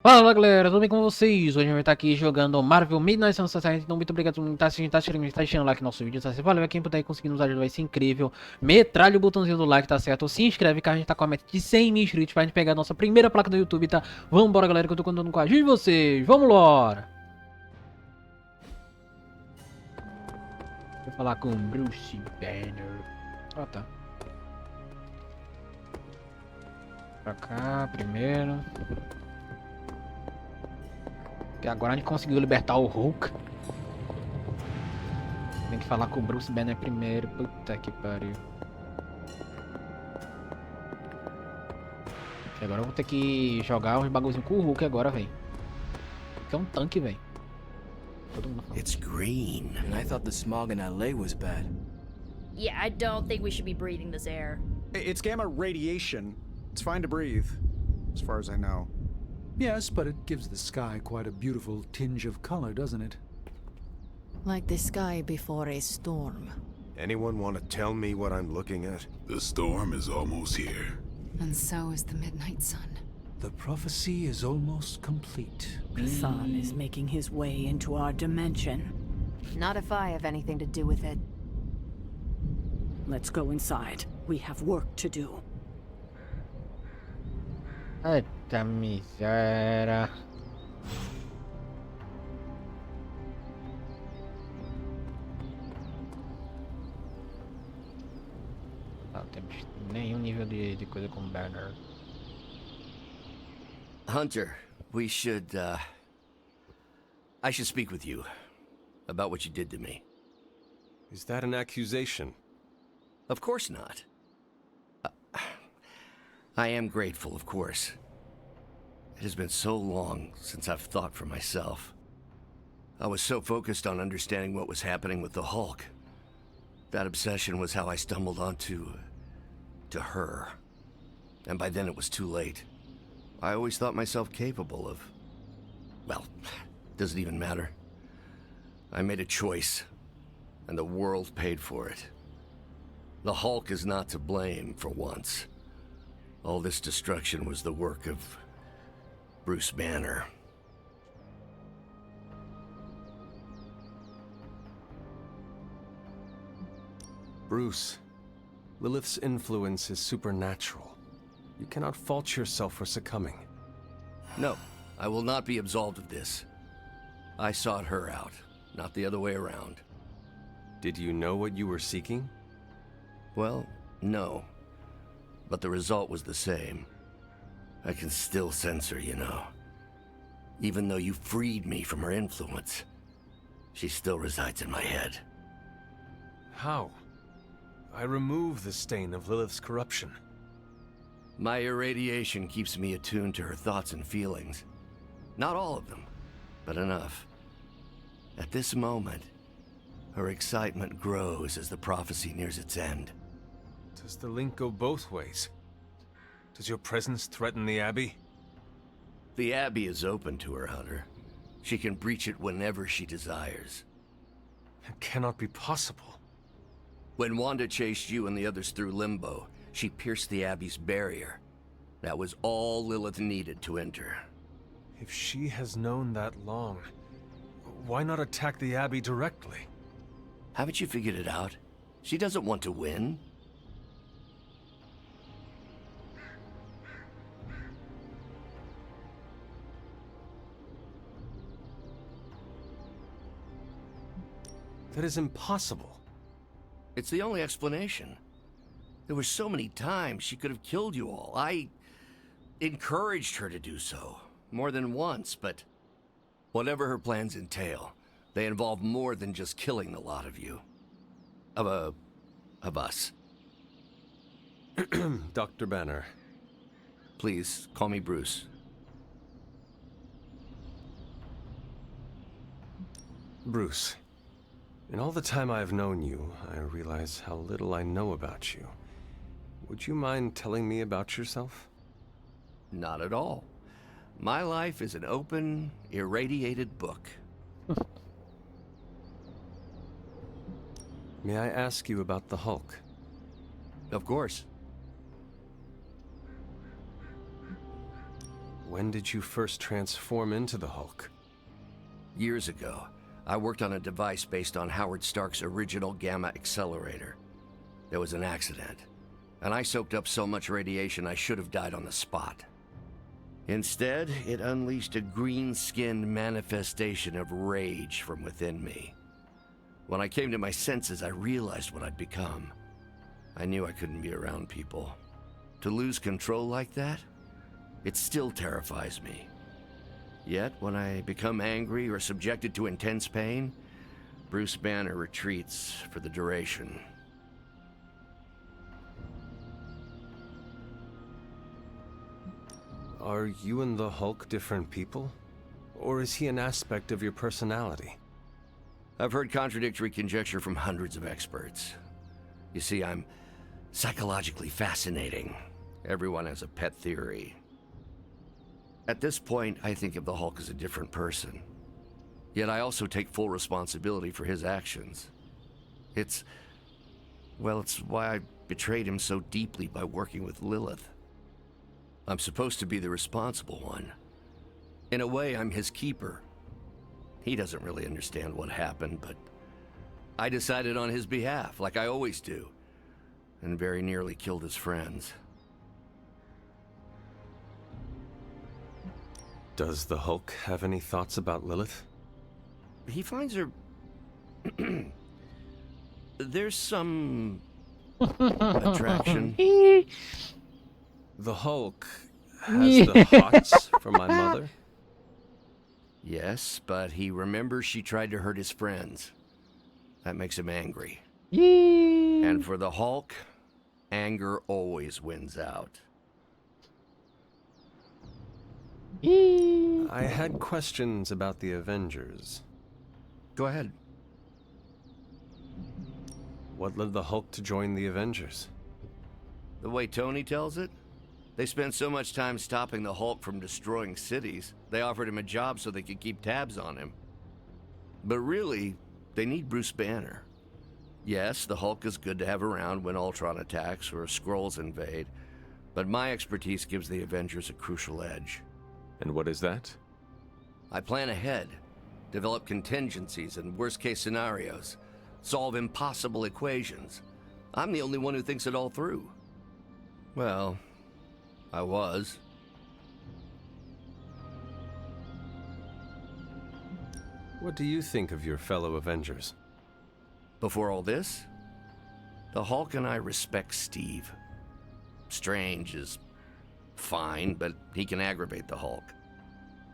Fala galera, tudo bem com vocês? Hoje a gente vai estar aqui jogando Marvel Midnight Suns. Então muito obrigado por estar assistindo, tá assistindo like no nosso vídeo, tá certo? Valeu, quem puder conseguir nos ajudar vai ser incrível. Metralha o botãozinho do like, tá certo? Se inscreve que a gente tá com a meta de 100 mil inscritos pra gente pegar a nossa primeira placa do YouTube, tá? Vambora galera, que eu tô contando com a ajuda de vocês, vamos lá! Vou falar com Bruce Banner. Ah tá. Pra cá, primeiro. Que agora a gente conseguiu libertar o Hulk. Tem que falar com o Bruce Banner primeiro. Puta que pariu. E agora eu vou ter que jogar uns bagulhozinhos com o Hulk agora, velho. Que é um tanque, velho. Todo mundo fala. It's green. And I thought the smog in LA was bad. Yeah, I don't think we should be breathing this air. It's gamma radiation. It's fine to breathe, as far as I know. Yes, but it gives the sky quite a beautiful tinge of color, doesn't it? Like the sky before a storm. Anyone want to tell me what I'm looking at? The storm is almost here. And so is the midnight sun. The prophecy is almost complete. Sun is making his way into our dimension. Not if I have anything to do with it. Let's go inside. We have work to do. Eita miséria. Não temos nenhum nível de coisa com Banner. Hunter, we should, I should speak with you about what you did to me. Is that an accusation? Of course not. I am grateful, of course. It has been so long since I've thought for myself. I was so focused on understanding what was happening with the Hulk. That obsession was how I stumbled onto... to her. And by then it was too late. I always thought myself capable of... well, doesn't even matter. I made a choice, and the world paid for it. The Hulk is not to blame for once. All this destruction was the work of Bruce Banner. Bruce, Lilith's influence is supernatural. You cannot fault yourself for succumbing. No, I will not be absolved of this. I sought her out, not the other way around. Did you know what you were seeking? Well, no. But the result was the same. I can still sense her, you know. Even though you freed me from her influence, she still resides in my head. How? I remove the stain of Lilith's corruption. My irradiation keeps me attuned to her thoughts and feelings. Not all of them, but enough. At this moment, her excitement grows as the prophecy nears its end. Does the link go both ways? Does your presence threaten the Abbey? The Abbey is open to her, Hunter. She can breach it whenever she desires. It cannot be possible. When Wanda chased you and the others through Limbo, she pierced the Abbey's barrier. That was all Lilith needed to enter. If she has known that long, why not attack the Abbey directly? Haven't you figured it out? She doesn't want to win. That is impossible. It's the only explanation. There were so many times she could have killed you all. I encouraged her to do so, more than once, but whatever her plans entail, they involve more than just killing the lot of you. Of us. Dr. Banner. Please, call me Bruce. Bruce. In all the time I have known you, I realize how little I know about you. Would you mind telling me about yourself? Not at all. My life is an open, irradiated book. May I ask you about the Hulk? Of course. When did you first transform into the Hulk? Years ago, I worked on a device based on Howard Stark's original Gamma Accelerator. There was an accident, and I soaked up so much radiation I should have died on the spot. Instead, it unleashed a green-skinned manifestation of rage from within me. When I came to my senses, I realized what I'd become. I knew I couldn't be around people. To lose control like that, it still terrifies me. Yet, when I become angry or subjected to intense pain, Bruce Banner retreats for the duration. Are you and the Hulk different people? Or is he an aspect of your personality? I've heard contradictory conjecture from hundreds of experts. You see, I'm psychologically fascinating. Everyone has a pet theory. At this point, I think of the Hulk as a different person. Yet I also take full responsibility for his actions. It's why I betrayed him so deeply by working with Lilith. I'm supposed to be the responsible one. In a way, I'm his keeper. He doesn't really understand what happened, but I decided on his behalf, like I always do, and very nearly killed his friends. Does the Hulk have any thoughts about Lilith? He finds her... There's some... attraction. The Hulk has the hots for my mother? Yes, but he remembers she tried to hurt his friends. That makes him angry. And for the Hulk, anger always wins out. I had questions about the Avengers. Go ahead. What led the Hulk to join the Avengers? The way Tony tells it, they spent so much time stopping the Hulk from destroying cities, they offered him a job so they could keep tabs on him. But really, they need Bruce Banner. Yes, the Hulk is good to have around when Ultron attacks or Skrulls invade, but my expertise gives the Avengers a crucial edge. And what is that? I plan ahead, develop contingencies and worst-case scenarios, solve impossible equations. I'm the only one who thinks it all through. Well, I was. What do you think of your fellow Avengers? Before all this, the Hulk and I respect Steve. Strange is fine, but he can aggravate the Hulk.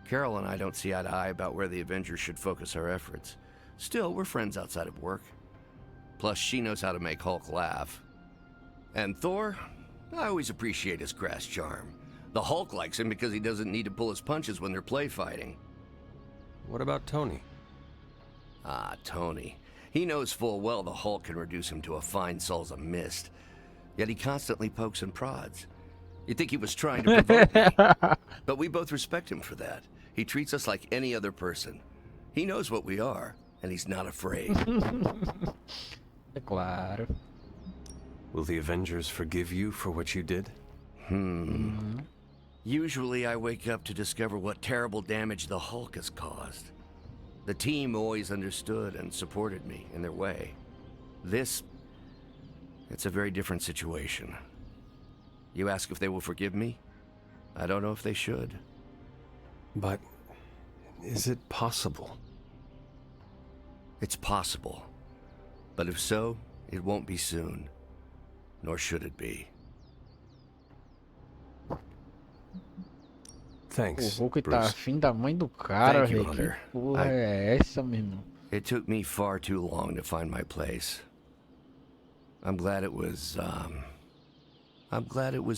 Carol and I don't see eye to eye about where the Avengers should focus our efforts. Still, we're friends outside of work. Plus, she knows how to make Hulk laugh. And Thor, I always appreciate his crass charm. The Hulk likes him because he doesn't need to pull his punches when they're play fighting. What about Tony? Ah, Tony. He knows full well the Hulk can reduce him to a fine Salsa mist. Yet he constantly pokes and prods. You'd think he was trying to provoke me. But we both respect him for that. He treats us like any other person. He knows what we are, and he's not afraid. É claro. Will the Avengers forgive you for what you did? Usually I wake up to discover what terrible damage the Hulk has caused. The team always understood and supported me in their way. It's a very different situation. You ask if they will forgive me? I don't know if they should. But is it possible? It's possible. But if so, it won't be soon. Nor should it be. O Thanks, Hulk tá Bruce. afim da mãe do cara, Thank you, velho. Que Hunter. porra é essa, meu irmão? It took me far too long to find my place. I'm glad it was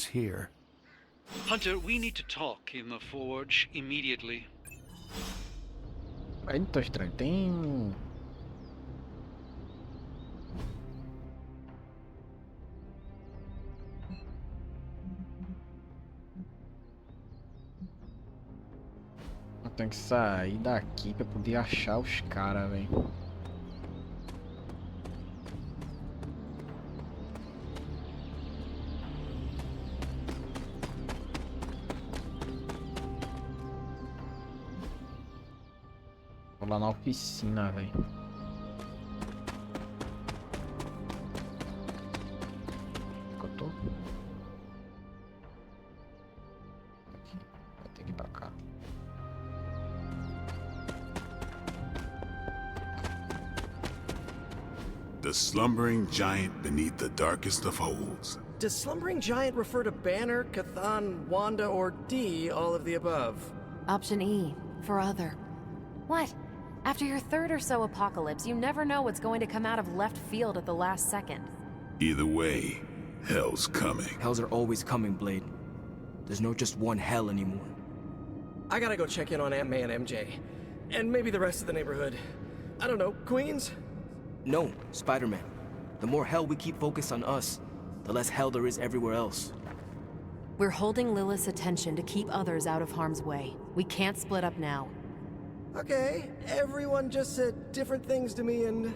here. Hunter, we need to talk in the forge immediately. Eita, estranho. Tem. Eu tenho que sair daqui pra poder achar os caras, velho. Tô lá na oficina, velho. Que eu tô? Aqui. Vai ter que ir pra cá. The slumbering giant beneath the darkest of holes. Does Slumbering Giant refer to Banner, Cathan, Wanda, or D, all of the above? Option E, for other. What? After your third or so apocalypse, you never know what's going to come out of left field at the last second. Either way, hell's coming. Hells are always coming, Blade. There's no just one hell anymore. I gotta go check in on Aunt May and MJ. And maybe the rest of the neighborhood. I don't know, Queens? No, Spider-Man. The more hell we keep focused on us, the less hell there is everywhere else. We're holding Lilith's attention to keep others out of harm's way. We can't split up now. Okay, everyone just said different things to me and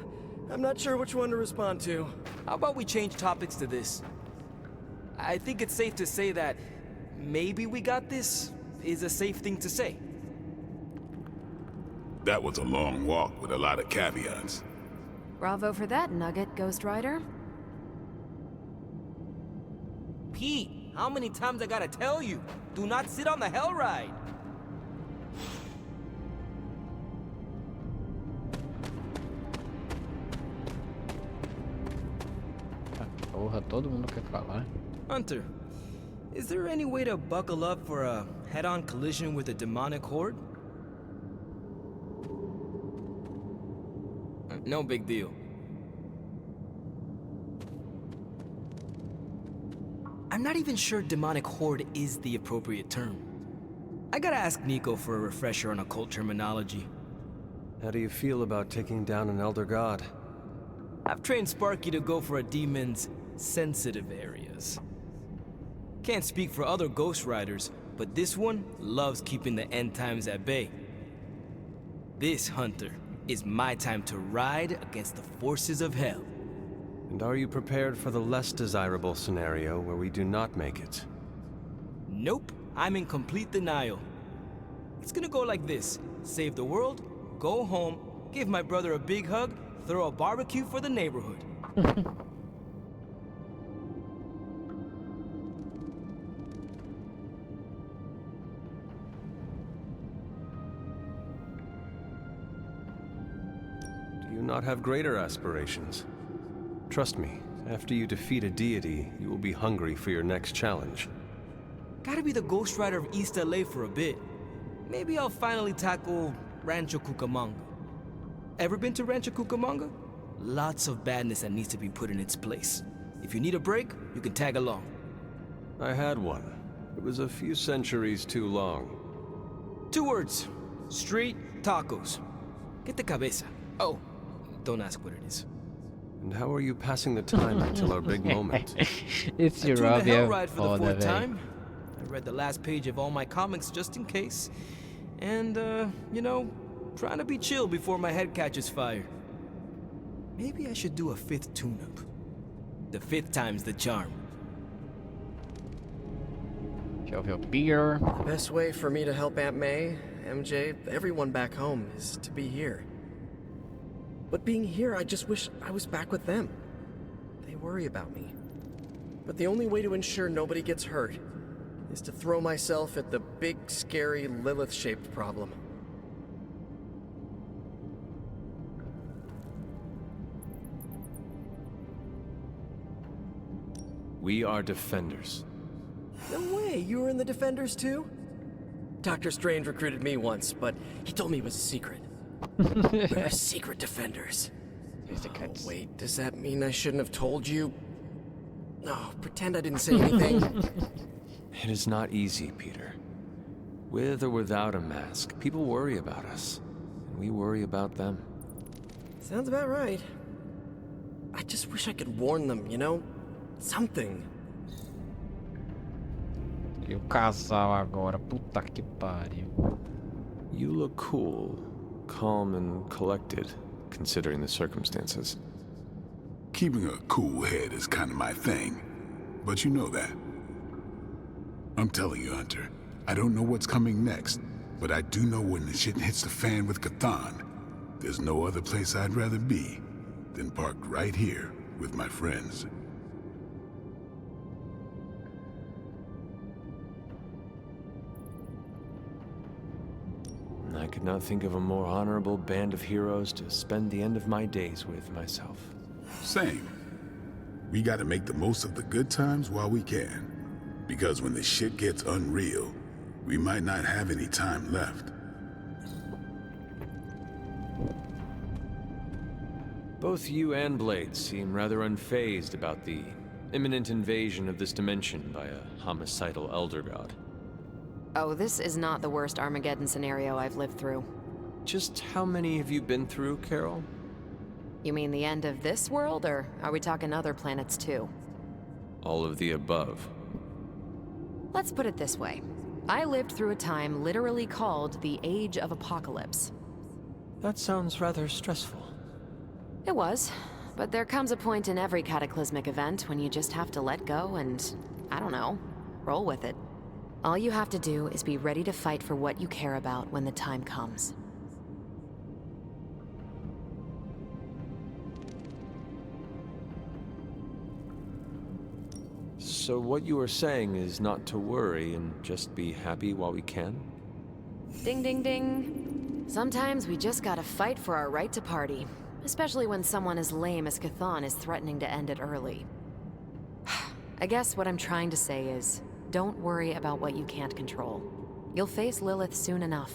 I'm not sure which one to respond to. How about we change topics to this? I think it's safe to say that maybe we got this is a safe thing to say. That was a long walk with a lot of caveats. Bravo for that nugget, Ghost Rider. Pete, how many times I gotta tell you? Do not sit on the hell ride. Porra, todo mundo quer falar. Hunter, is there any way to buckle up for a head-on collision with a demonic horde? No big deal. I'm not even sure demonic horde is the appropriate term. I gotta ask Nico for a refresher on occult terminology. How do you feel about taking down an elder god? I've trained Sparky to go for a demon's sensitive areas. Can't speak for other Ghost Riders, but this one loves keeping the end times at bay. This, Hunter, is my time to ride against the forces of hell. And are you prepared for the less desirable scenario where we do not make it? Nope, I'm in complete denial. It's gonna go like this: save the world, go home, give my brother a big hug, throw a barbecue for the neighborhood. Do you not have greater aspirations? Trust me, after you defeat a deity, you will be hungry for your next challenge. Gotta be the Ghost Rider of East LA for a bit. Maybe I'll finally tackle Rancho Cucamonga. Ever been to Rancho Cucamonga? Lots of badness that needs to be put in its place. If you need a break, you can tag along. I had one. It was a few centuries too long. 2 words. Street tacos. Get the cabeza. Oh, don't ask what it is. And how are you passing the time until our big moment? It's your I tuned the hell Robbie ride for the 4th time. I read the last page of all my comics just in case. And, you know, trying to be chill before my head catches fire. Maybe I should do a 5th tune-up. The 5th time's the charm. Beer. The best way for me to help Aunt May, MJ, everyone back home is to be here. But being here, I just wish I was back with them. They worry about me. But the only way to ensure nobody gets hurt is to throw myself at the big, scary, Lilith-shaped problem. We are defenders. No way, you were in the Defenders too? Dr. Strange recruited me once, but he told me it was a secret. We're secret Defenders. Oh, wait, does that mean I shouldn't have told you? No, pretend I didn't say anything. It is not easy, Peter. With or without a mask, people worry about us. And we worry about them. Sounds about right. I just wish I could warn them, you know? Something. E o casal agora, puta que pariu. You look cool, calm and collected, considering the circumstances. Keeping a cool head is kind of my thing, but you know that. I'm telling you, Hunter, I don't know what's coming next, but I do know when the shit hits the fan with Cathan, there's no other place I'd rather be than parked right here with my friends. I could not think of a more honorable band of heroes to spend the end of my days with myself. Same. We gotta make the most of the good times while we can. Because when the shit gets unreal, we might not have any time left. Both you and Blade seem rather unfazed about the imminent invasion of this dimension by a homicidal elder god. Oh, this is not the worst Armageddon scenario I've lived through. Just how many have you been through, Carol? You mean the end of this world, or are we talking other planets too? All of the above. Let's put it this way. I lived through a time literally called the Age of Apocalypse. That sounds rather stressful. It was, but there comes a point in every cataclysmic event when you just have to let go and, I don't know, roll with it. All you have to do is be ready to fight for what you care about when the time comes. So what you are saying is not to worry and just be happy while we can? Ding ding ding. Sometimes we just gotta fight for our right to party. Especially when someone as lame as Chthon is threatening to end it early. I guess what I'm trying to say is, don't worry about what you can't control. You'll face Lilith soon enough.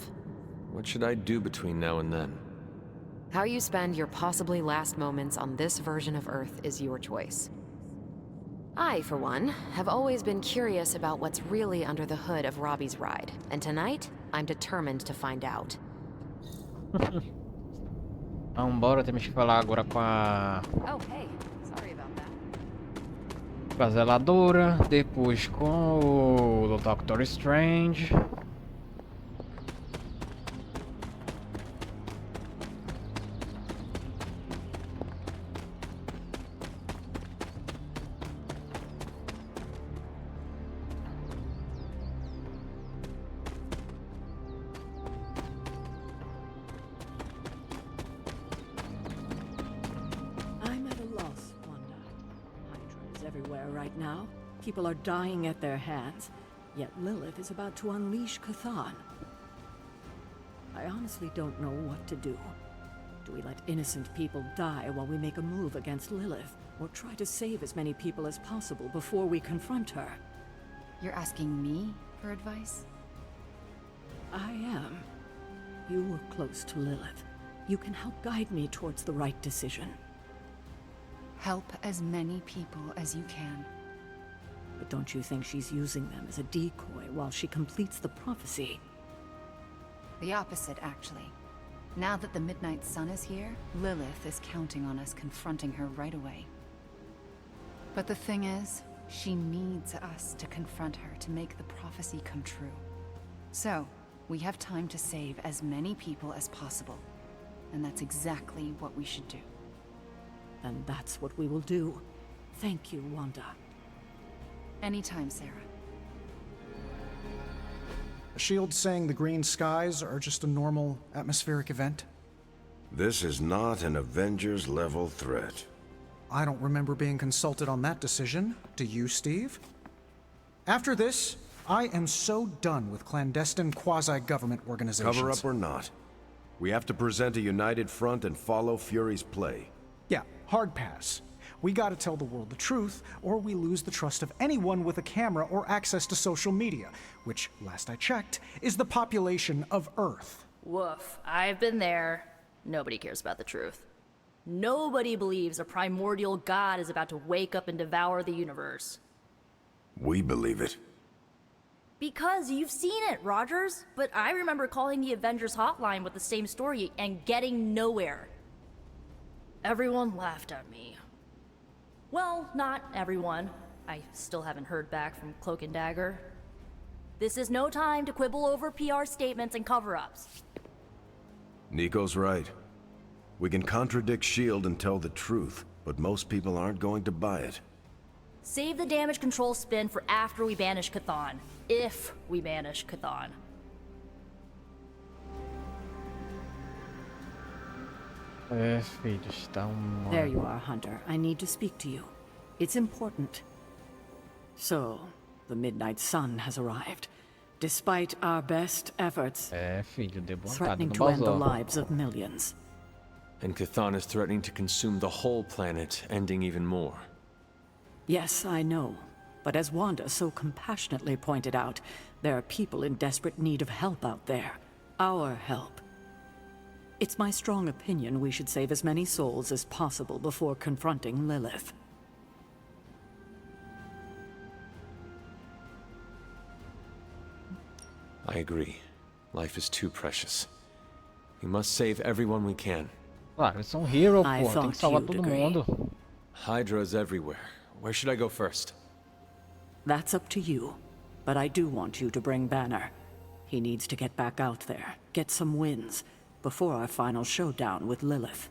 What should I do between now and then? How you spend your possibly last moments on this version of Earth is your choice. I, for one, have always been curious about what's really under the hood of Robbie's ride, and tonight, I'm determined to find out. Vambora, temos que falar agora com a... Oh, hey. Sorry about that. Com a zeladora, depois com o Doctor Strange. Everywhere right now. People are dying at their hands, yet Lilith is about to unleash Chthon. I honestly don't know what to do. Do we let innocent people die while we make a move against Lilith, or try to save as many people as possible before we confront her? You're asking me for advice? I am. You were close to Lilith. You can help guide me towards the right decision. Help as many people as you can. But don't you think she's using them as a decoy while she completes the prophecy? The opposite, actually. Now that the Midnight Sun is here, Lilith is counting on us confronting her right away. But the thing is, she needs us to confront her to make the prophecy come true. So, we have time to save as many people as possible. And that's exactly what we should do. And that's what we will do. Thank you, Wanda. Anytime, Sarah. S.H.I.E.L.D. saying the green skies are just a normal atmospheric event? This is not an Avengers-level threat. I don't remember being consulted on that decision. Do you, Steve? After this, I am so done with clandestine quasi-government organizations. Cover up or not, we have to present a united front and follow Fury's play. Yeah, hard pass. We gotta tell the world the truth, or we lose the trust of anyone with a camera or access to social media, which, last I checked, is the population of Earth. Woof. I've been there. Nobody cares about the truth. Nobody believes a primordial god is about to wake up and devour the universe. We believe it. Because you've seen it, Rogers. But I remember calling the Avengers hotline with the same story and getting nowhere. Everyone laughed at me. Well, not everyone. I still haven't heard back from Cloak and Dagger. This is no time to quibble over PR statements and cover-ups. Nico's right. We can contradict S.H.I.E.L.D. and tell the truth, but most people aren't going to buy it. Save the damage control spin for after we banish Chthon. If we banish Chthon. É, filho, está um... There you are, Hunter. I need to speak to you. It's important. So, the Midnight Sun has arrived. Despite our best efforts, É, filho, deu boa threatening no to end the Balzó. lives of millions. And Chthon is threatening to consume the whole planet, ending even more. Yes, I know. But as Wanda so compassionately pointed out, there are people in desperate need of help out there. Our help. It's my strong opinion we should save as many souls as possible before confronting Lilith. I agree. Life is too precious. We must save everyone we can. Claro, eles são hero, I pô. Tem thought que salvar you'd todo agree. mundo. Hydra is everywhere. Where should I go first? That's up to you. But I do want you to bring Banner. He needs to get back out there, get some wins, before our final showdown with Lilith.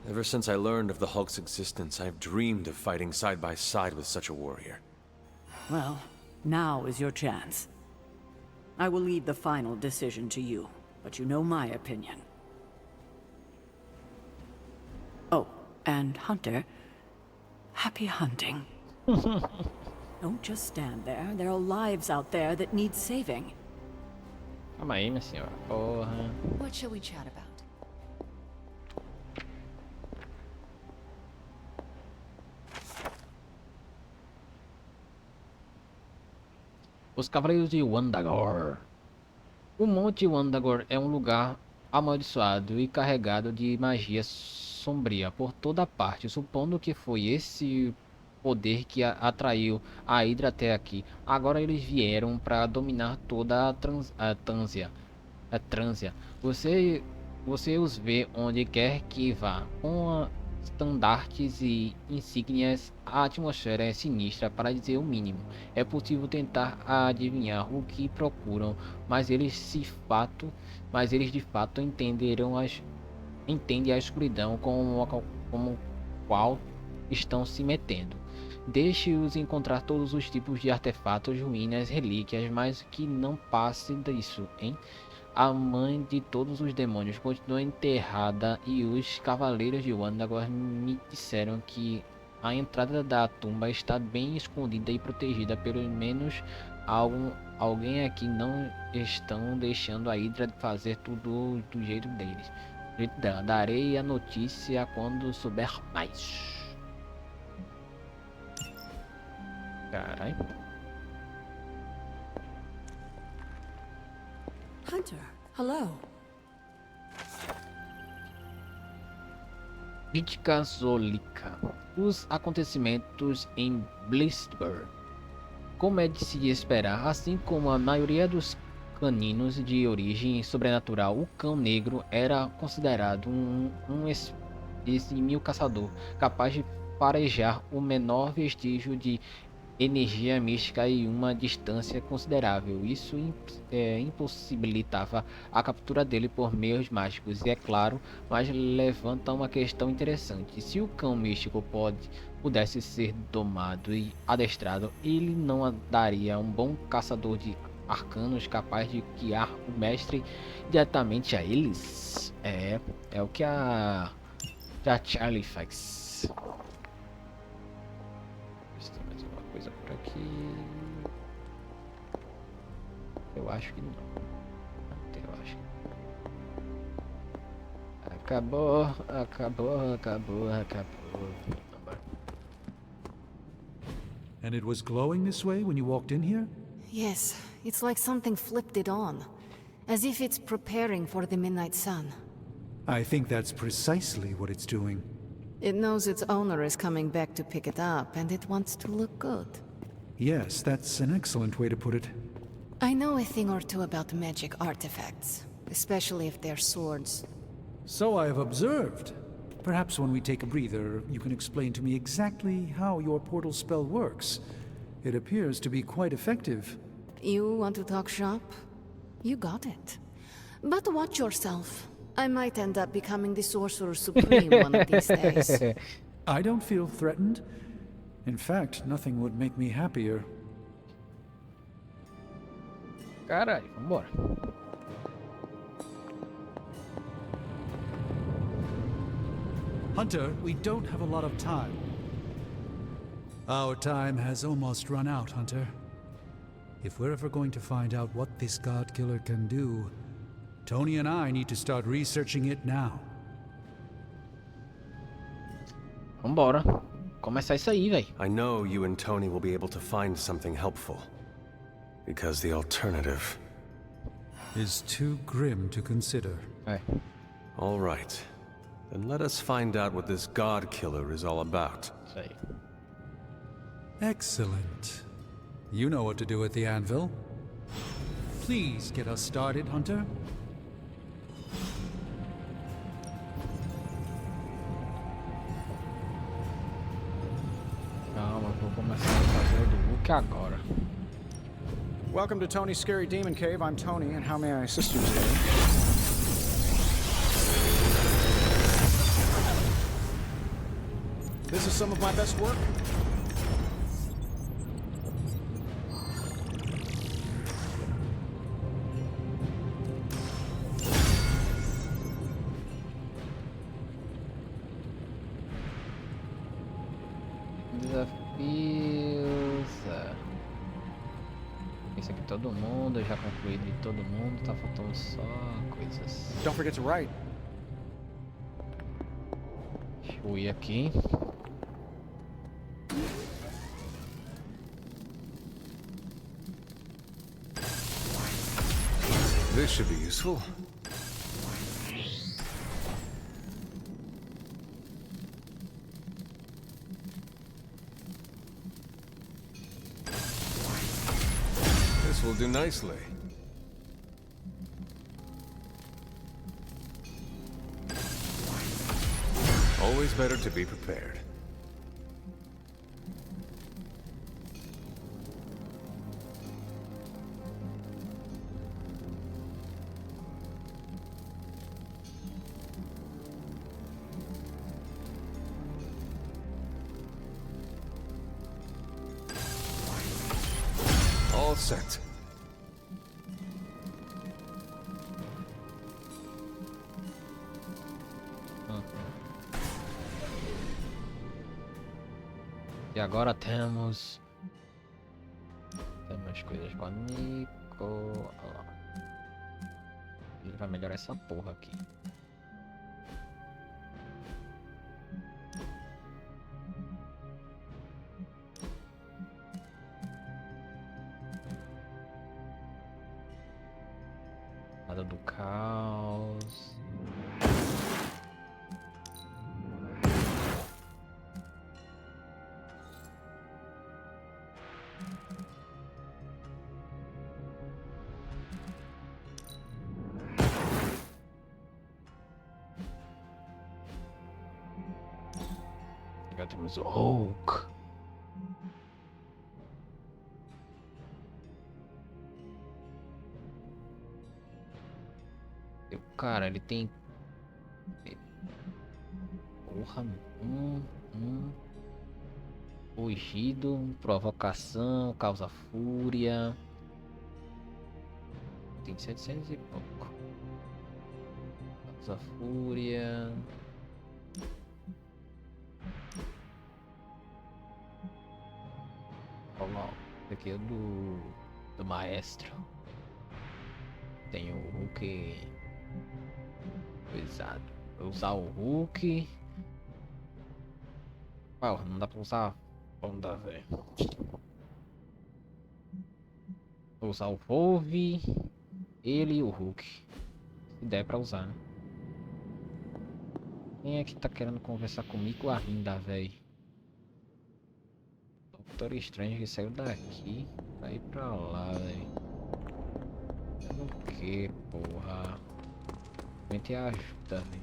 Ever since I learned of the Hulk's existence, I've dreamed of fighting side by side with such a warrior. Well, now is your chance. I will leave the final decision to you, but you know my opinion. Oh, and Hunter, happy hunting. Don't just stand there. There are lives out there that need saving. Calma aí, minha senhora. Porra. What shall we chat about? Os Cavaleiros de Wandagor. O Monte Wandagor é um lugar amaldiçoado e carregado de magia sombria por toda parte, supondo que foi esse poder que atraiu a Hydra até aqui. Agora eles vieram para dominar toda a Trânsia. Você os vê onde quer que vá, com estandartes e insígnias. A atmosfera é sinistra, para dizer o mínimo. É possível tentar adivinhar o que procuram, mas eles de fato entendem a escuridão como qual estão se metendo. Deixe-os encontrar todos os tipos de artefatos, ruínas, relíquias, mas que não passe disso, hein? A mãe de todos os demônios continua enterrada e os Cavaleiros de Wandagor me disseram que a entrada da tumba está bem escondida e protegida. Pelo menos alguém aqui não estão deixando a Hydra fazer tudo do jeito deles. Darei a notícia quando souber mais. Carai. Hunter, hello. Crítica Zolika. Os acontecimentos em Blissburg. Como é de se esperar, assim como a maioria dos caninos de origem sobrenatural, o Cão Negro era considerado um exímio caçador, capaz de farejar o menor vestígio de energia mística em uma distância considerável. Isso impossibilitava a captura dele por meios mágicos, e é claro, mas levanta uma questão interessante. Se o cão místico pudesse ser domado e adestrado, ele não daria um bom caçador de arcanos capaz de guiar o mestre diretamente a eles? É o que a Charlie faz. Coisa por aqui. Eu acho que não. Eu acho que... Acabou. And it was glowing this way when you walked in here? Yes, it's like something flipped it on. As if it's preparing for the midnight sun. I think that's precisely what it's doing. It knows its owner is coming back to pick it up, and it wants to look good. Yes, that's an excellent way to put it. I know a thing or two about magic artifacts, especially if they're swords. So I have observed. Perhaps when we take a breather, you can explain to me exactly how your portal spell works. It appears to be quite effective. You want to talk shop? You got it. But watch yourself. I might end up becoming the Sorcerer Supreme one of these days. I don't feel threatened. In fact, nothing would make me happier. Caralho, vambora. Hunter, we don't have a lot of time. Our time has almost run out, Hunter. If we're ever going to find out what this God Killer can do, Tony and I need to start researching it now. Vambora. Começar isso aí, véi. I know you and Tony will be able to find something helpful. Because the alternative is too grim to consider. Hey. All right. Then let us find out what this God Killer is all about. Say. Excellent. You know what to do at the anvil. Please get us started, Hunter. Calma, vou começar a fazer o do Hulk agora. Welcome to Tony's Scary Demon Cave. I'm Tony, and how may I assist you today? This is some of my best work. Desafios. Isso aqui todo mundo, já concluído de todo mundo, tá faltando só coisas. Don't forget to write. Deixa eu ir aqui. This should be useful. This will do nicely. Always better to be prepared. All set. E agora temos coisas com a Nico. Olha lá. Ele vai melhorar essa porra aqui. Nada do caos. Agora temos o Hulk. E o cara, ele tem... Porra, fugido, provocação, causa fúria. Tem 700 e pouco. Causa fúria. Olha lá, esse aqui é do maestro. Tem o Hulk coisado. Vou usar o Hulk. Uau, não dá pra usar. Vamos dar, velho. Vou usar o Volve, ele e o Hulk. Se der pra usar, né? Quem é que tá querendo conversar comigo ainda, velho? Doutor Estranho que saiu daqui pra ir pra lá, velho. O que, porra? Realmente ajuda, velho.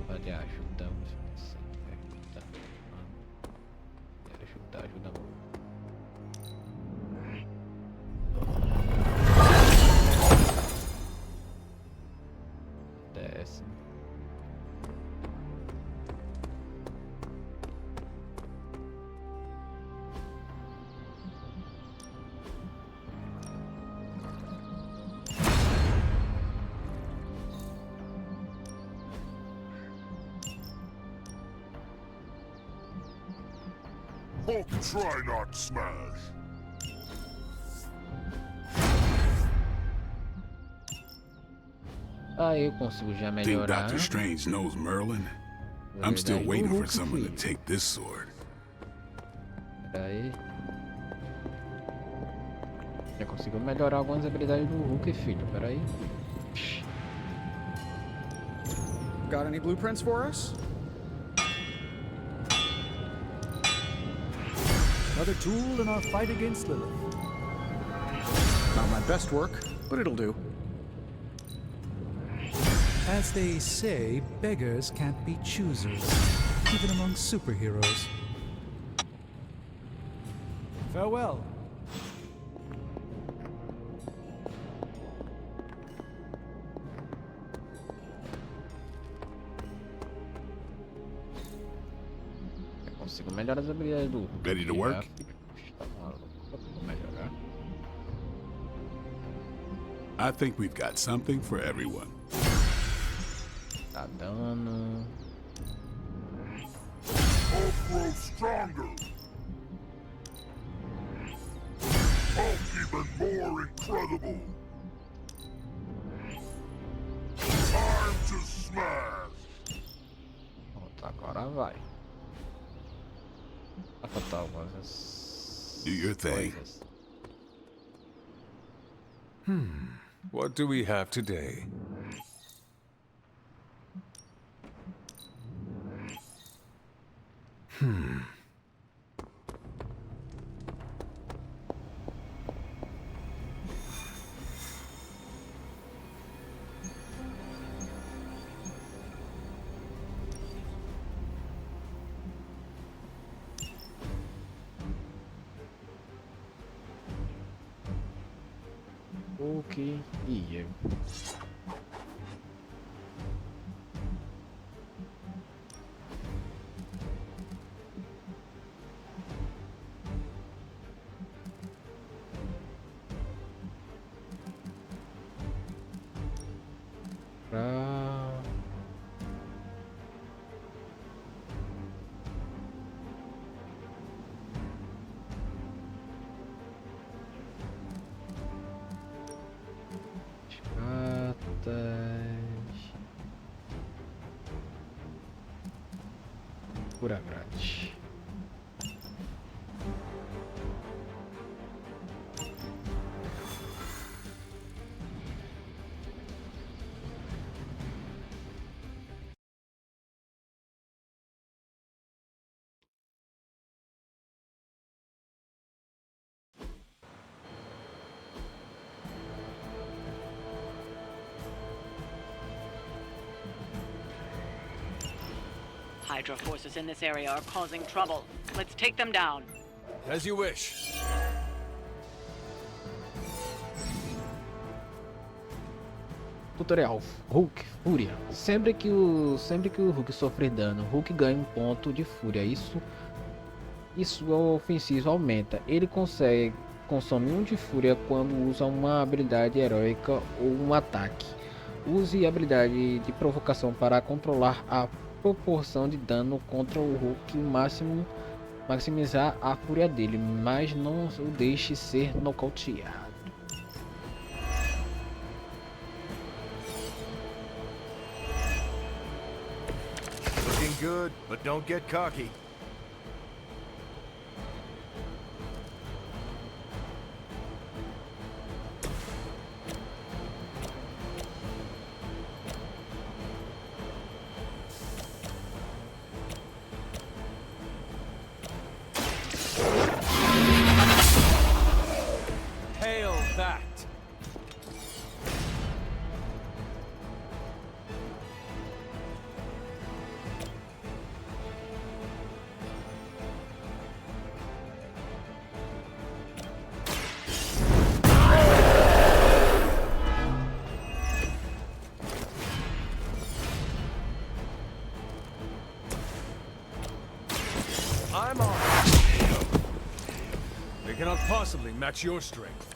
Porra de ajuda, ajuda muito. Desce. Hulk, try not smash. Aí eu consigo já Think melhorar. Doctor Strange knows Merlin? I'm still waiting for someone to take this sword. Aí. Já consigo melhorar algumas habilidades do Hulk, filho. Pera aí. Got any blueprints for us? Another tool in our fight against Lilith. Not my best work, but it'll do. As they say, beggars can't be choosers, even among superheroes. Farewell. Consigo melhorar as habilidades do Hulk. Ready to work? Melhorar. I think we've got something for everyone. Tá dano. Hulk grows stronger. Hulk even more incredible. Time to smash. Pronto, agora vai. Vai faltar algumas. Do your thing. Coisas. What do we have today? Hulk e eu. Pra... Cartas... Pura grade. Hydra forces in this area are causing trouble. Let's take them down. As you wish. Tutorial Hulk Fúria. Sempre que o Hulk sofrer dano, Hulk ganha um ponto de fúria. Isso ofensivo aumenta. Ele consome 1 de fúria quando usa uma habilidade heróica ou um ataque. Use a habilidade de provocação para controlar a proporção de dano contra o Hulk maximizar a fúria dele, mas não o deixe ser nocauteado. Looking good, but don't get cocky. Hail that! I'm on. They cannot possibly match your strength.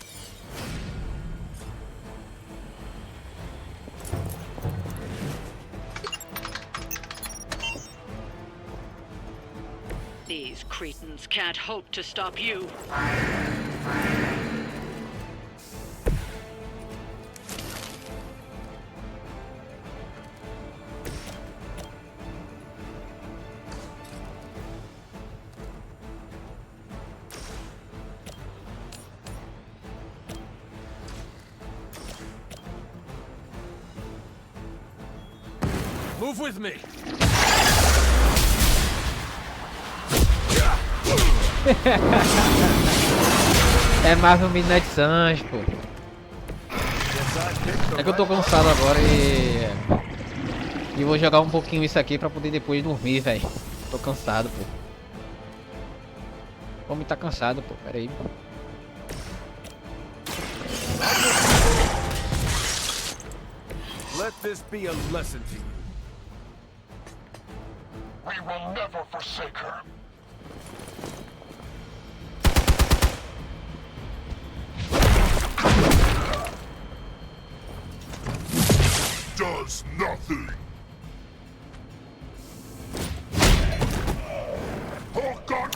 These cretins can't hope to stop you. Move with me. É Marvel Midnight Suns, pô. É que eu tô cansado agora e vou jogar um pouquinho isso aqui pra poder depois dormir, velho. Tô cansado, pô. O homem tá cansado, pô. Pera aí. Let this be a lesson to you. We will never forsake her. Does nothing. Hulk on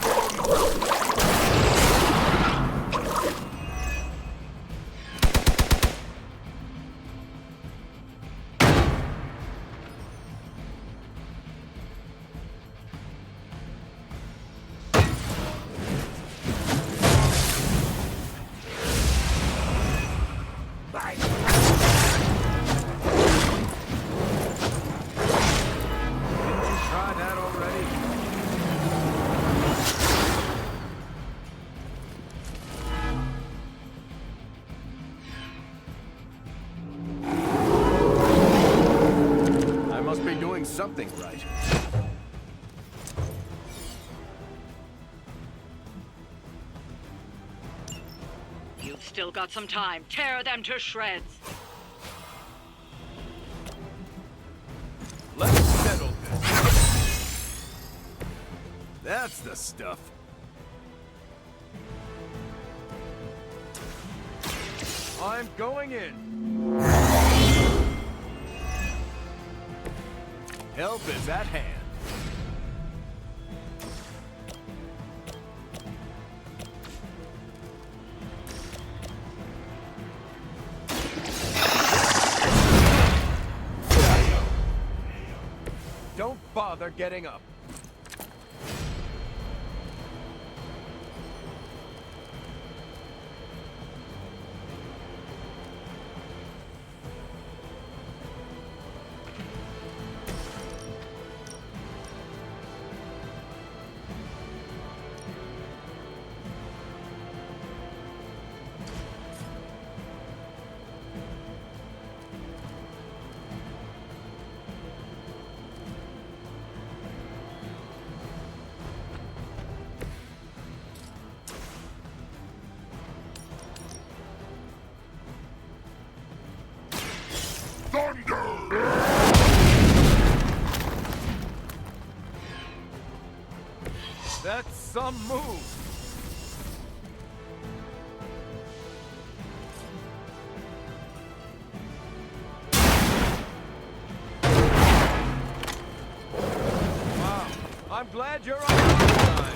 Something right. You've still got some time. Tear them to shreds. Let's settle this. That's the stuff. I'm going in. Help is at hand. Don't bother getting up. That's some move. Wow, I'm glad you're on our side.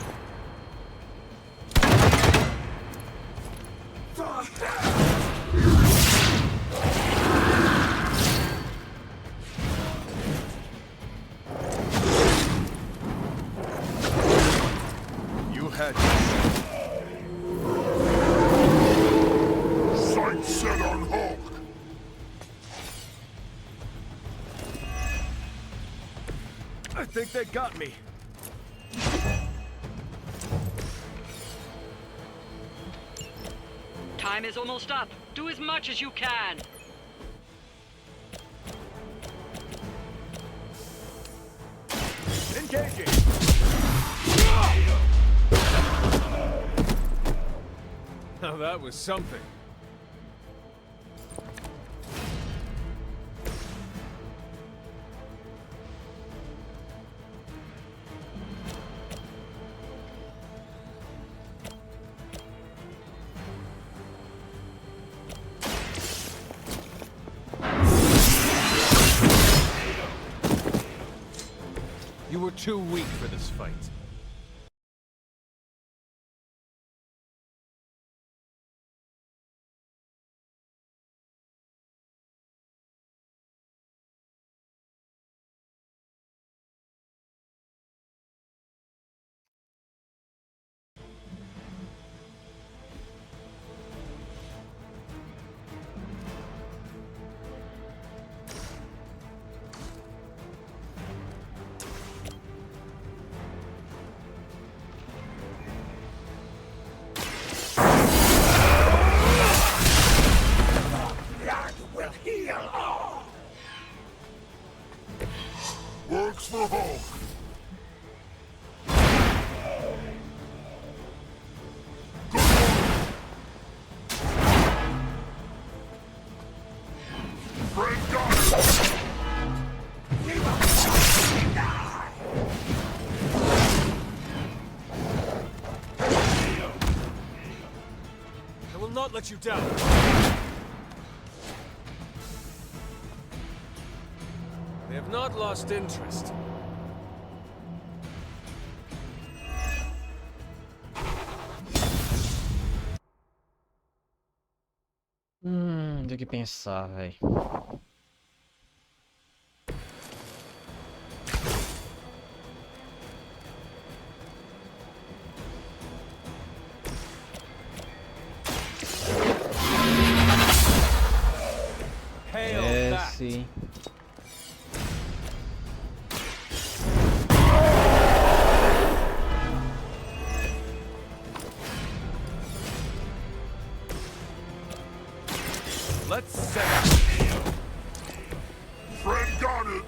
Sight set on Hulk. I think they got me. Time is almost up. Do as much as you can. Engaging. Now that was something. You were too weak for this fight. not let you down. They have not lost interest. Tem que pensar, velho. Sim. Let's set up. Fred got it.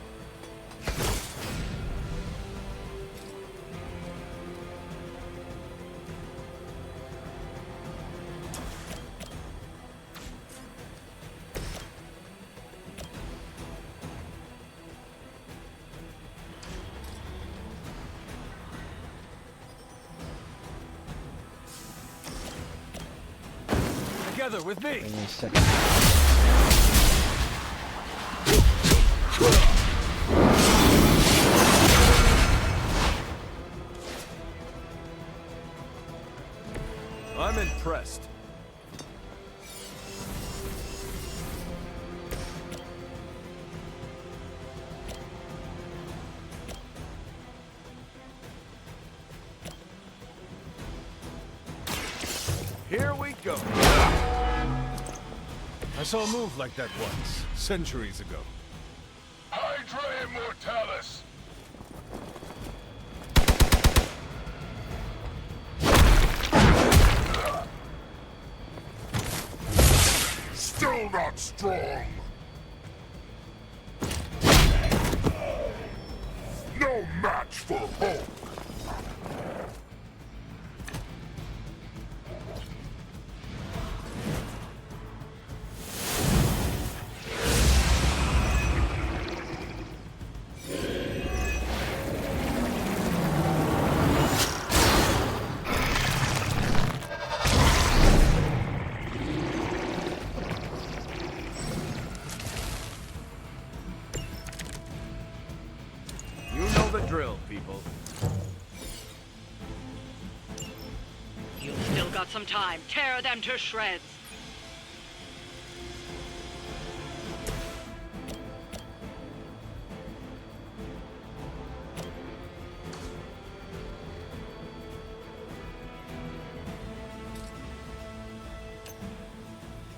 Together with me. I'm impressed. Here we go. I saw a move like that once, centuries ago. Hydra Immortalis. Still not strong. No match for Hulk. Drill, people. You've still got some time. Tear them to shreds.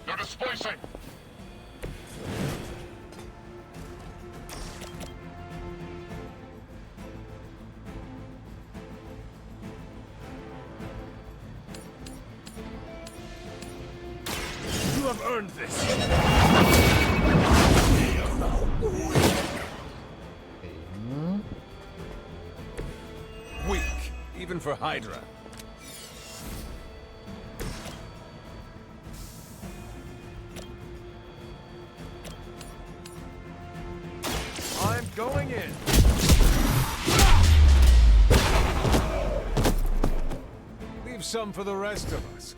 They're displacing. You have earned this. Weak, even for Hydra. I'm going in. Leave some for the rest of us.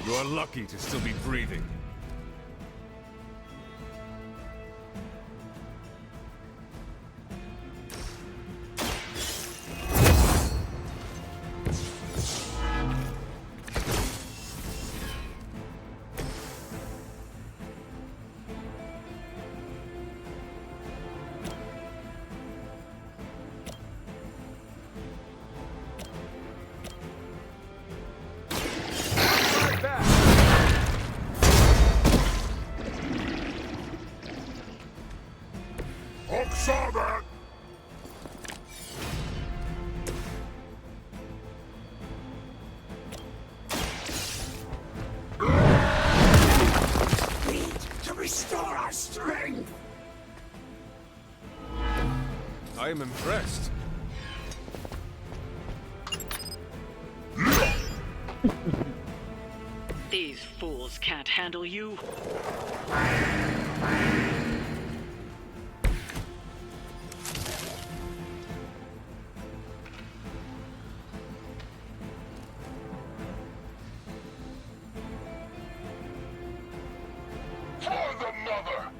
You are lucky to still be breathing. Hulk saw that. I am impressed. These fools can't handle you. For the mother!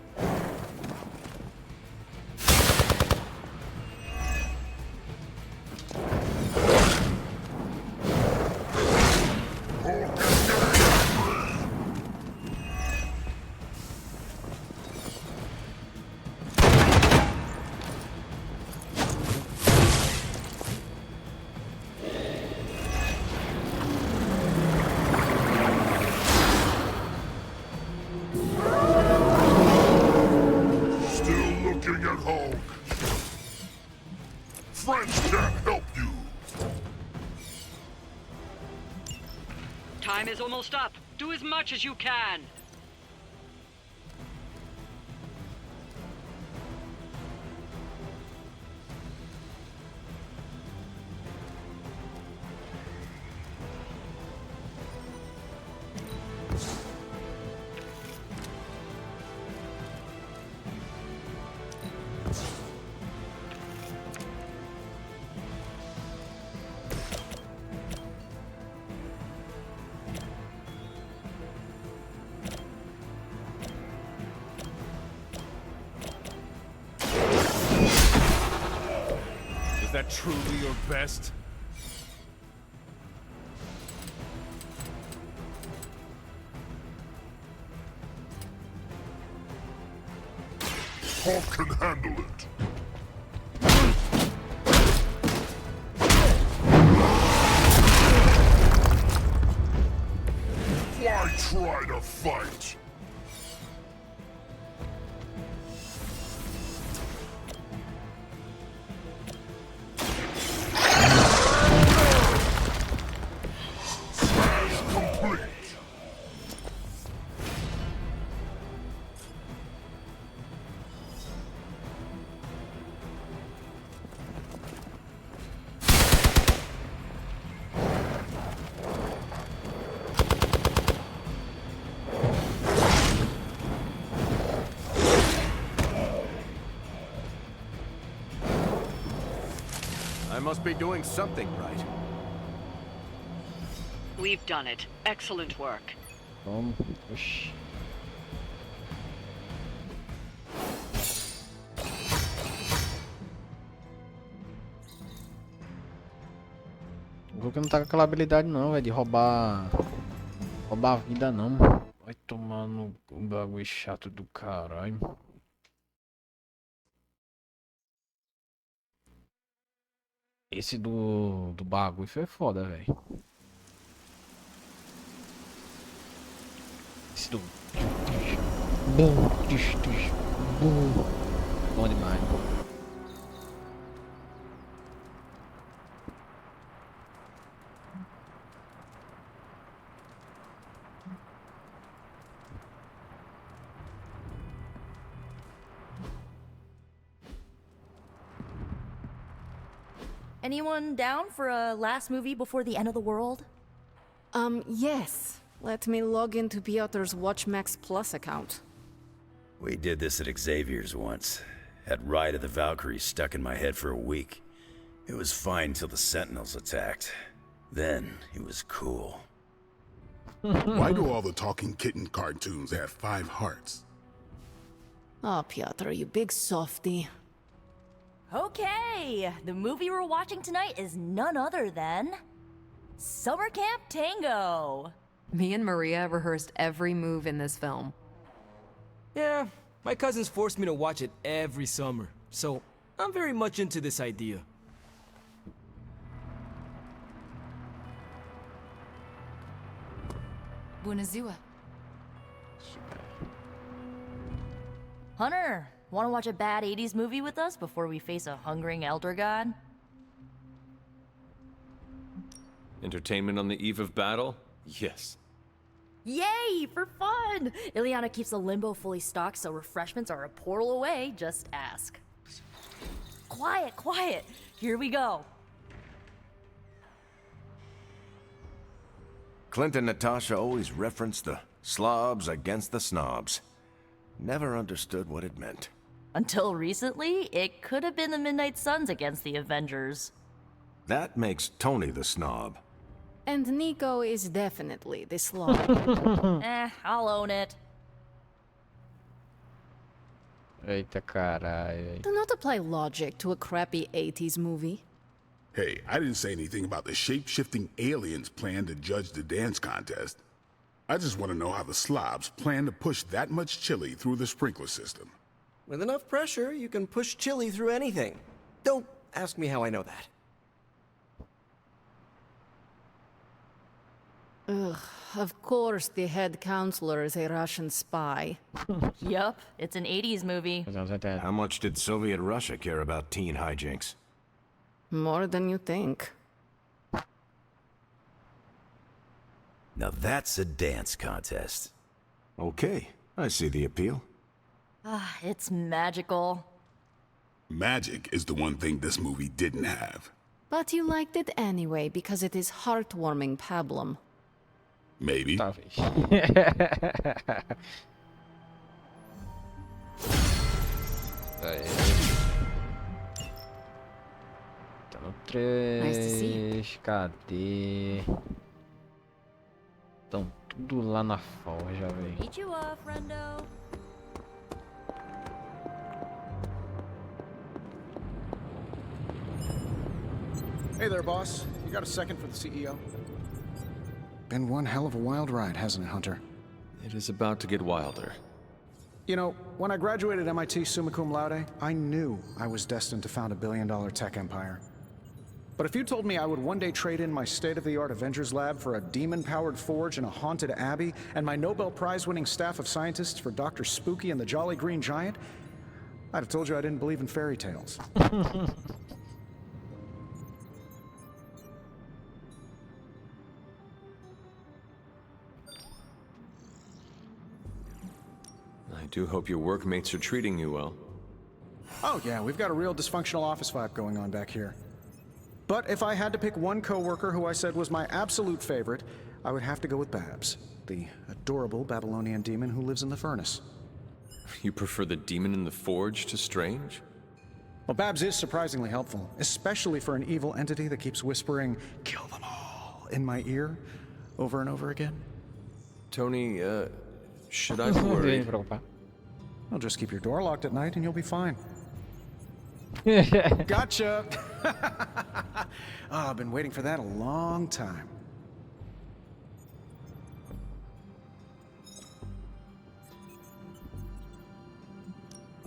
Friends can't help you. Time is almost up. Do as much as you can. Is that truly your best? Hulk can handle it. Why try to fight? I must be doing something right. We've done it. Excellent work. Oxi. O Hulk não tá com aquela habilidade não, velho, de roubar a vida não. Vai tomar no bagulho chato do caralho. Esse do bagulho foi foda, velho. Esse do... Bom demais. Anyone down for a last movie before the end of the world? Yes. Let me log into Piotr's WatchMax Plus account. We did this at Xavier's once. Had Ride of the Valkyries stuck in my head for a week. It was fine till the Sentinels attacked. Then it was cool. Why do all the talking kitten cartoons have 5 hearts? Oh, Piotr, you big softy. Okay, the movie we're watching tonight is none other than Summer Camp Tango. Me and Maria rehearsed every move in this film. Yeah, my cousins forced me to watch it every summer, so I'm very much into this idea. Bună ziua. Hunter, want to watch a bad 80s movie with us before we face a hungering elder god? Entertainment on the eve of battle? Yes. Yay, for fun! Ileana keeps the limbo fully stocked, so refreshments are a portal away. Just ask. quiet, quiet. Here we go. Clint and Natasha always referenced the slobs against the snobs. Never understood what it meant. Until recently, it could have been the Midnight Suns against the Avengers. That makes Tony the snob. And Nico is definitely the slob. I'll own it. Eita caralho. Do not apply logic to a crappy 80s movie. Hey, I didn't say anything about the shape-shifting aliens' plan to judge the dance contest. I just want to know how the slobs plan to push that much chili through the sprinkler system. With enough pressure, you can push chili through anything. Don't ask me how I know that. Ugh, of course the head counselor is a Russian spy. Yup, it's an 80s movie. How much did Soviet Russia care about teen hijinks? More than you think. Now that's a dance contest. Okay, I see the appeal. It's magical. Magic is the one thing this movie didn't have. But you liked it anyway because it is heartwarming pablum. Maybe. Tá no 3. Cadê? Estão tudo lá na forja, velho. Meet you up, friendo. Hey there, boss. You got a second for the CEO? Been one hell of a wild ride, hasn't it, Hunter? It is about to get wilder. You know, when I graduated MIT summa cum laude, I knew I was destined to found a billion-dollar tech empire. But if you told me I would one day trade in my state-of-the-art Avengers lab for a demon-powered forge in a haunted abbey, and my Nobel Prize-winning staff of scientists for Dr. Spooky and the Jolly Green Giant, I'd have told you I didn't believe in fairy tales. I do hope your workmates are treating you well. Oh yeah, we've got a real dysfunctional office vibe going on back here. But if I had to pick one coworker who I said was my absolute favorite, I would have to go with Babs, the adorable Babylonian demon who lives in the furnace. You prefer the demon in the forge to Strange? Well, Babs is surprisingly helpful, especially for an evil entity that keeps whispering, "Kill them all," in my ear, over and over again. Tony, should I be worried? Well, just keep your door locked at night and you'll be fine. Gotcha! I've been waiting for that a long time.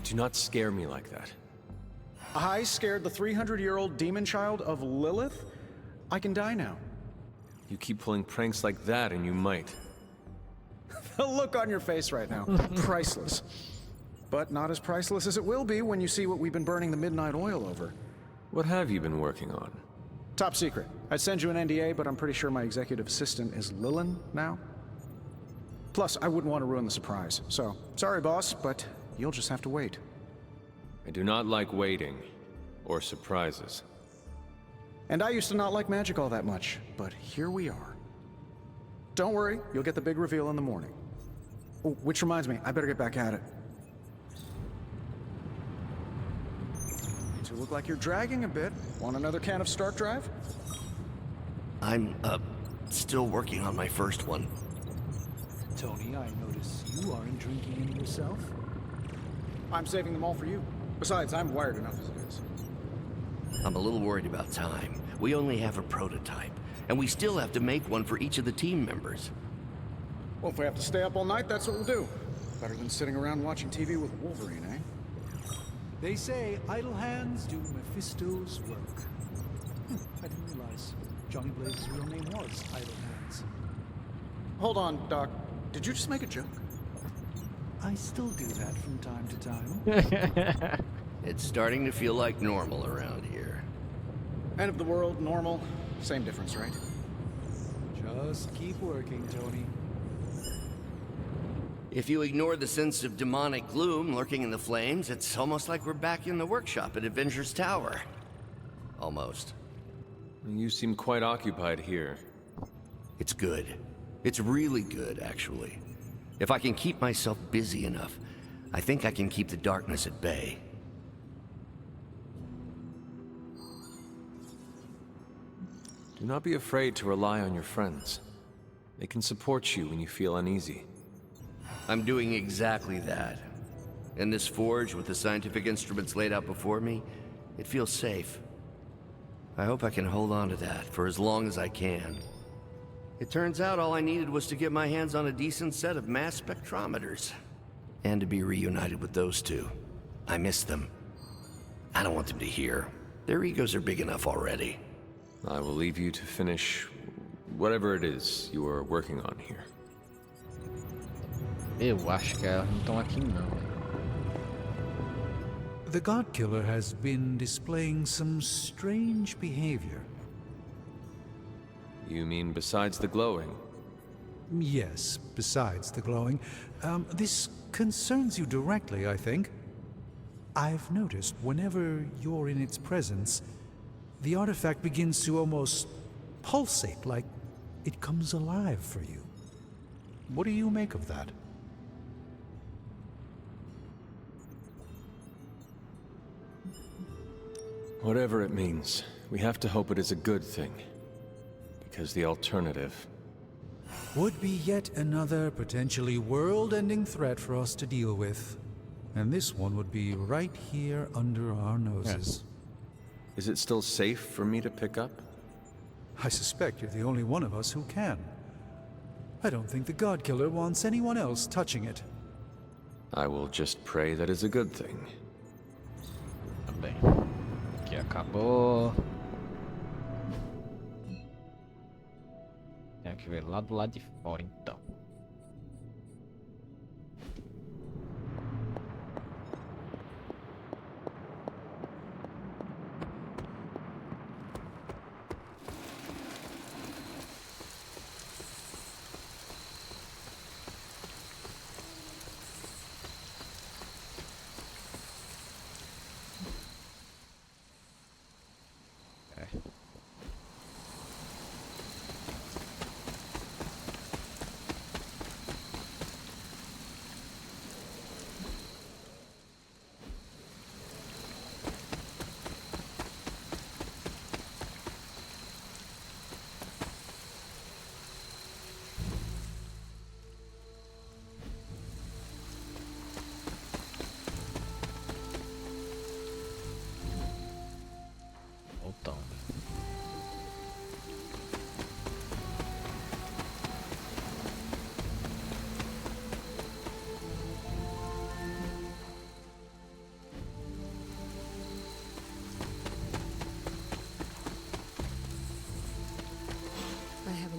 Do not scare me like that. I scared the 300-year-old demon child of Lilith? I can die now. You keep pulling pranks like that and you might. The look on your face right now. Priceless. But not as priceless as it will be when you see what we've been burning the midnight oil over. What have you been working on? Top secret. I'd send you an NDA, but I'm pretty sure my executive assistant is Lillian now. Plus, I wouldn't want to ruin the surprise. So, sorry boss, but you'll just have to wait. I do not like waiting, or surprises. And I used to not like magic all that much, but here we are. Don't worry, you'll get the big reveal in the morning. Oh, which reminds me, I better get back at it. You look like you're dragging a bit. Want another can of Stark Drive? I'm, still working on my first one. Tony, I notice you aren't drinking any yourself. I'm saving them all for you. Besides, I'm wired enough as it is. I'm a little worried about time. We only have a prototype, and we still have to make one for each of the team members. Well, if we have to stay up all night, that's what we'll do. Better than sitting around watching TV with Wolverine, eh? They say idle hands do Mephisto's work. I didn't realize Johnny Blaze's real name was Idle Hands. Hold on, Doc. Did you just make a joke? I still do that from time to time. It's starting to feel like normal around here. End of the world, normal, same difference, right? Just keep working, Tony. If you ignore the sense of demonic gloom lurking in the flames, it's almost like we're back in the workshop at Avengers Tower. Almost. You seem quite occupied here. It's good. It's really good, actually. If I can keep myself busy enough, I think I can keep the darkness at bay. Do not be afraid to rely on your friends. They can support you when you feel uneasy. I'm doing exactly that. In this forge, with the scientific instruments laid out before me, it feels safe. I hope I can hold on to that for as long as I can. It turns out all I needed was to get my hands on a decent set of mass spectrometers. And to be reunited with those two. I miss them. I don't want them to hear. Their egos are big enough already. I will leave you to finish whatever it is you are working on here. Eu acho que elas não estão aqui não. The God Killer has been displaying some strange behavior. You mean besides the glowing? Yes, besides the glowing. This concerns you directly, I think. I've noticed whenever you're in its presence, the artifact begins to almost pulsate, like it comes alive for you. What do you make of that? Whatever it means, we have to hope it is a good thing. Because the alternative would be yet another potentially world-ending threat for us to deal with. And this one would be right here under our noses. Is it still safe for me to pick up? I suspect you're the only one of us who can. I don't think the God Killer wants anyone else touching it. I will just pray that is a good thing. Também. Aqui acabou. Tem que ver lá do lado de fora então.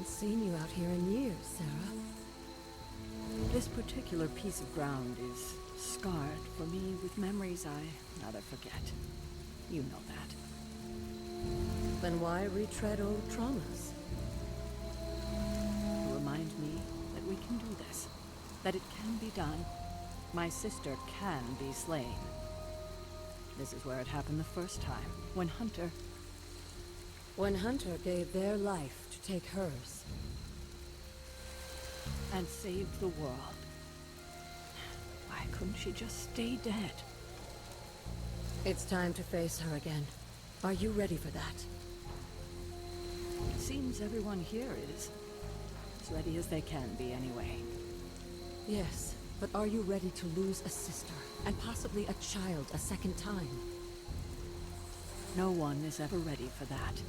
Seen you out here in years, Sarah. This particular piece of ground is scarred for me with memories I rather forget. You know that. Then why retread old traumas? To remind me that we can do this. That it can be done. My sister can be slain. This is where it happened the first time, when Hunter gave their life to take hers. And saved the world. Why couldn't she just stay dead? It's time to face her again. Are you ready for that? It seems everyone here is as ready as they can be anyway. Yes, but are you ready to lose a sister, and possibly a child a second time? No one is ever ready for that.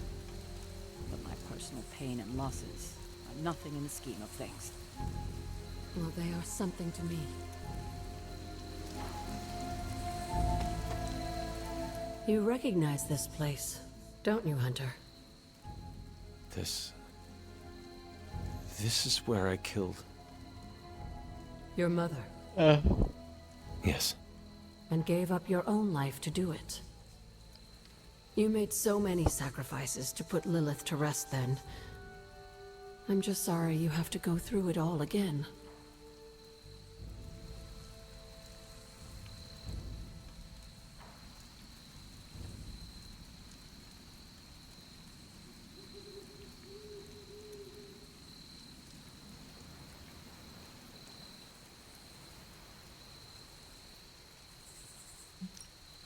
But my personal pain and losses are nothing in the scheme of things. Well, they are something to me. You recognize this place, don't you, Hunter? This is where I killed... Your mother. Yes. And gave up your own life to do it. You made so many sacrifices to put Lilith to rest then. I'm just sorry you have to go through it all again.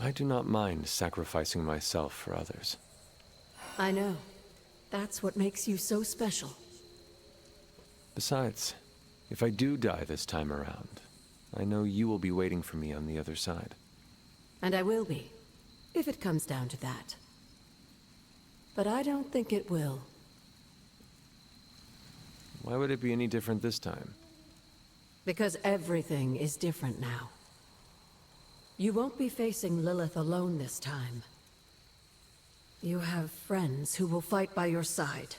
I do not mind sacrificing myself for others. I know. That's what makes you so special. Besides, if I do die this time around, I know you will be waiting for me on the other side. And I will be, if it comes down to that. But I don't think it will. Why would it be any different this time? Because everything is different now. You won't be facing Lilith alone this time. You have friends who will fight by your side.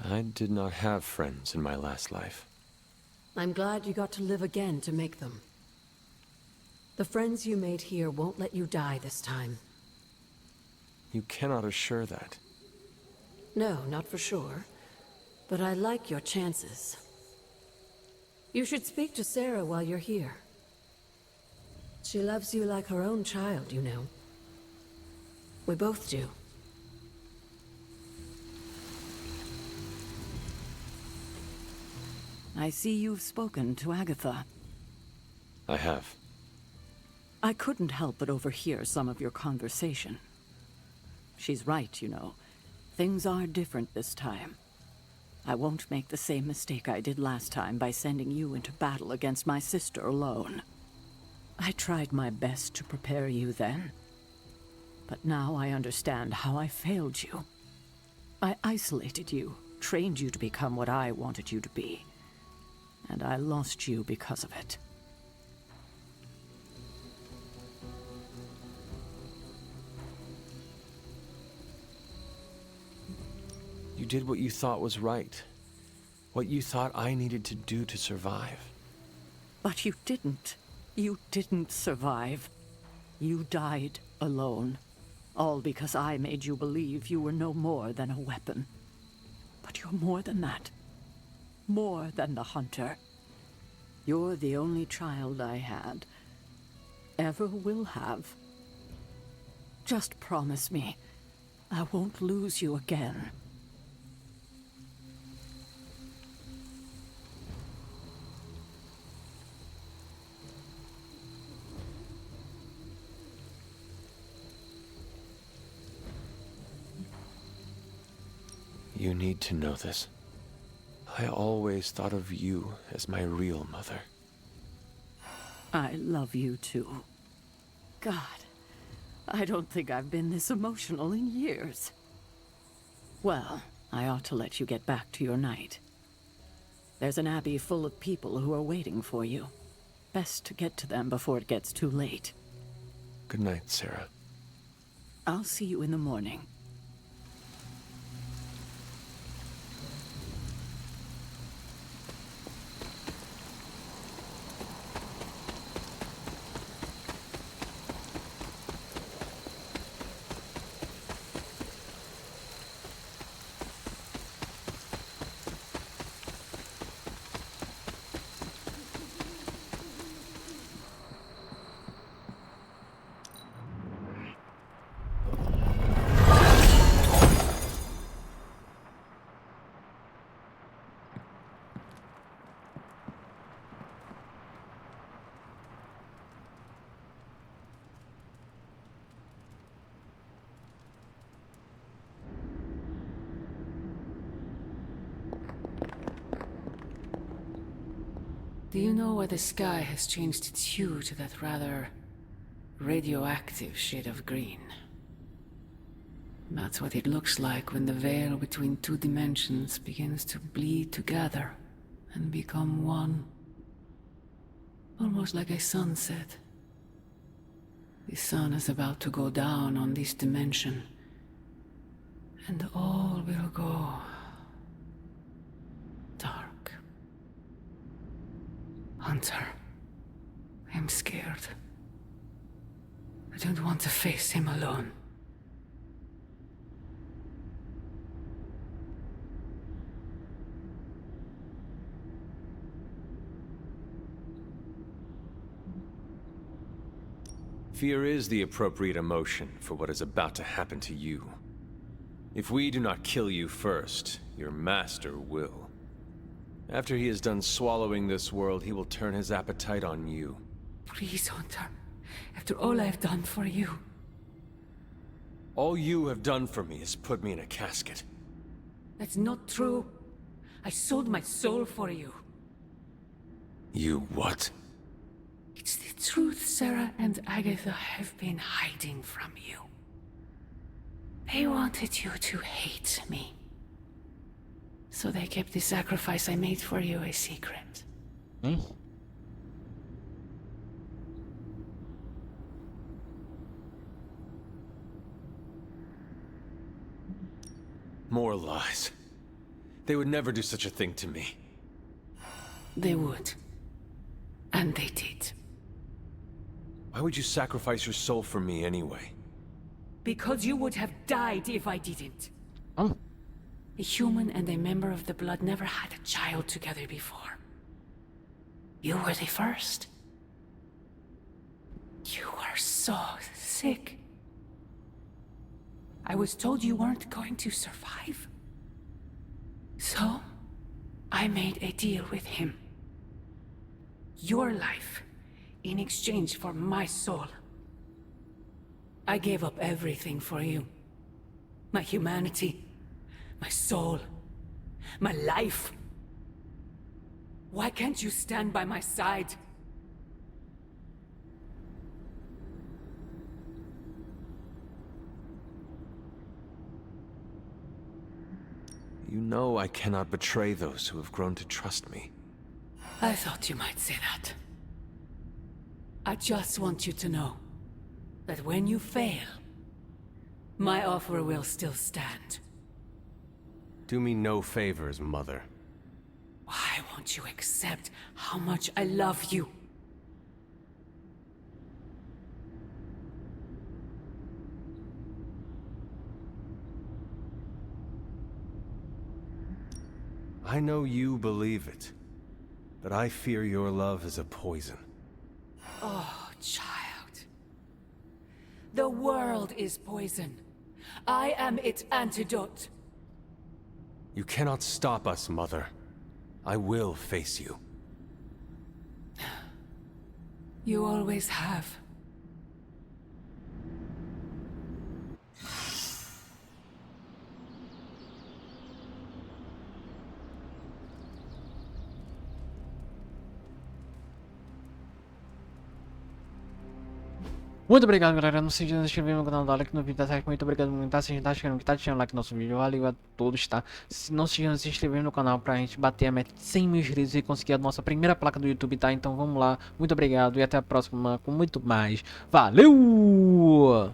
I did not have friends in my last life. I'm glad you got to live again to make them. The friends you made here won't let you die this time. You cannot assure that. No, not for sure. But I like your chances. You should speak to Sarah while you're here. She loves you like her own child, you know. We both do. I see you've spoken to Agatha. I have. I couldn't help but overhear some of your conversation. She's right, you know. Things are different this time. I won't make the same mistake I did last time by sending you into battle against my sister alone. I tried my best to prepare you then. But now I understand how I failed you. I isolated you, trained you to become what I wanted you to be. And I lost you because of it. You did what you thought was right. What you thought I needed to do to survive. But you didn't. You didn't survive. You died alone. All because I made you believe you were no more than a weapon. But you're more than that. More than the hunter. You're the only child I had. Ever will have. Just promise me, I won't lose you again. You need to know this. I always thought of you as my real mother. I love you too. God, I don't think I've been this emotional in years. Well, I ought to let you get back to your night. There's an abbey full of people who are waiting for you. Best to get to them before it gets too late. Good night, Sarah. I'll see you in the morning. Do you know why the sky has changed its hue to that rather radioactive shade of green? That's what it looks like when the veil between two dimensions begins to bleed together and become one. Almost like a sunset. The sun is about to go down on this dimension, and all will go dark. Hunter, I'm scared. I don't want to face him alone. Fear is the appropriate emotion for what is about to happen to you. If we do not kill you first, your master will. After he is done swallowing this world, he will turn his appetite on you. Please, Hunter. After all I've done for you. All you have done for me is put me in a casket. That's not true. I sold my soul for you. You what? It's the truth Sarah and Agatha have been hiding from you. They wanted you to hate me. So they kept the sacrifice I made for you a secret. More lies. They would never do such a thing to me. They would. And they did. Why would you sacrifice your soul for me anyway? Because you would have died if I didn't. Oh. A human and a member of the blood never had a child together before. You were the first. You were so sick. I was told you weren't going to survive. So, I made a deal with him. Your life, in exchange for my soul. I gave up everything for you. My humanity, my soul, my life. Why can't you stand by my side? You know I cannot betray those who have grown to trust me. I thought you might say that. I just want you to know that when you fail, my offer will still stand. Do me no favors, Mother. Why won't you accept how much I love you? I know you believe it, but I fear your love is a poison. Oh, child. The world is poison. I am its antidote. You cannot stop us, Mother. I will face you. You always have. Muito obrigado, galera. Não se esqueça de se inscrever no canal, dar like no vídeo, tá certo? Muito obrigado por estar assistindo, tá chegando, que tá deixando like no nosso vídeo. Valeu a todos, tá? Não se esqueça de se inscrever no canal pra gente bater a meta de 100 mil inscritos e conseguir a nossa primeira placa do YouTube, tá? Então vamos lá. Muito obrigado e até a próxima com muito mais. Valeu!